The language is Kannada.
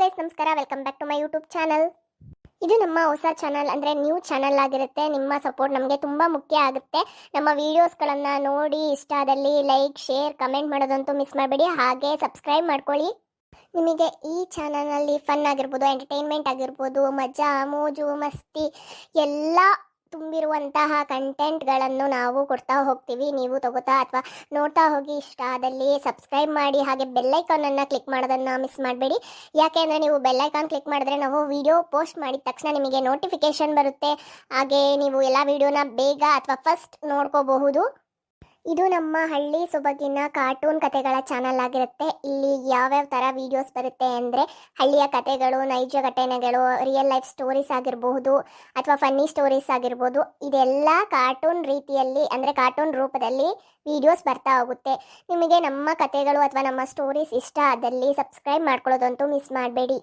ಗೈಸ್, ನಮಸ್ಕಾರ. Welcome back to my YouTube channel. ಇದು ನಮ್ಮ ಹೊಸ ಚಾನಲ್, ಅಂದರೆ ನ್ಯೂ ಚಾನಲ್ ಆಗಿರುತ್ತೆ. ನಿಮ್ಮ ಸಪೋರ್ಟ್ ನಮಗೆ ತುಂಬ ಮುಖ್ಯ ಆಗುತ್ತೆ. ನಮ್ಮ ವೀಡಿಯೋಸ್ಗಳನ್ನು ನೋಡಿ ಇಷ್ಟ ಆದಲ್ಲಿ ಲೈಕ್, ಶೇರ್, ಕಮೆಂಟ್ ಮಾಡೋದಂತೂ ಮಿಸ್ ಮಾಡಬೇಡಿ. ಹಾಗೆ ಸಬ್ಸ್ಕ್ರೈಬ್ ಮಾಡ್ಕೊಳ್ಳಿ. ನಿಮಗೆ ಈ ಚಾನಲ್ನಲ್ಲಿ ಫನ್ ಆಗಿರ್ಬೋದು, ಎಂಟರ್ಟೈನ್ಮೆಂಟ್ ಆಗಿರ್ಬೋದು, ಮಜಾ, ಮೋಜು, ಮಸ್ತಿ ಎಲ್ಲ ತುಂಬಿರುವಂತಹ ಕಂಟೆಂಟ್ಗಳನ್ನು ನಾವು ಕೊಡ್ತಾ ಹೋಗ್ತೀವಿ. ನೀವು ತಗೋತಾ ಅಥವಾ ನೋಡ್ತಾ ಹೋಗಿ. ಇಷ್ಟ ಆದಲ್ಲಿ ಸಬ್ಸ್ಕ್ರೈಬ್ ಮಾಡಿ. ಹಾಗೆ ಬೆಲ್ಲೈಕಾನನ್ನು ಕ್ಲಿಕ್ ಮಾಡೋದನ್ನು ಮಿಸ್ ಮಾಡಬೇಡಿ. ಯಾಕೆ ಅಂದರೆ ನೀವು ಬೆಲ್ಲೈಕಾನ್ ಕ್ಲಿಕ್ ಮಾಡಿದ್ರೆ ನಾವು ವಿಡಿಯೋ ಪೋಸ್ಟ್ ಮಾಡಿದ ತಕ್ಷಣ ನಿಮಗೆ ನೋಟಿಫಿಕೇಷನ್ ಬರುತ್ತೆ. ಹಾಗೆ ನೀವು ಎಲ್ಲ ವಿಡಿಯೋನ ಬೇಗ ಅಥವಾ ಫಸ್ಟ್ ನೋಡ್ಕೋಬಹುದು. ಇದು ನಮ್ಮ ಹಳ್ಳಿ ಸೊಬಗಿನ ಕಾರ್ಟೂನ್ ಕತೆಗಳ ಚಾನಲ್ ಆಗಿರುತ್ತೆ. ಇಲ್ಲಿ ಯಾವ್ಯಾವ ಥರ ವೀಡಿಯೋಸ್ ಬರುತ್ತೆ ಅಂದರೆ ಹಳ್ಳಿಯ ಕತೆಗಳು, ನೈಜ ಘಟನೆಗಳು, ರಿಯಲ್ ಲೈಫ್ ಸ್ಟೋರೀಸ್ ಆಗಿರಬಹುದು ಅಥವಾ ಫನ್ನಿ ಸ್ಟೋರೀಸ್ ಆಗಿರ್ಬೋದು. ಇದೆಲ್ಲ ಕಾರ್ಟೂನ್ ರೀತಿಯಲ್ಲಿ, ಅಂದರೆ ಕಾರ್ಟೂನ್ ರೂಪದಲ್ಲಿ ವೀಡಿಯೋಸ್ ಬರ್ತಾ ಹೋಗುತ್ತೆ. ನಿಮಗೆ ನಮ್ಮ ಕತೆಗಳು ಅಥವಾ ನಮ್ಮ ಸ್ಟೋರೀಸ್ ಇಷ್ಟ ಆದಲ್ಲಿ ಸಬ್ಸ್ಕ್ರೈಬ್ ಮಾಡ್ಕೊಳ್ಳೋದಂತೂ ಮಿಸ್ ಮಾಡಬೇಡಿ.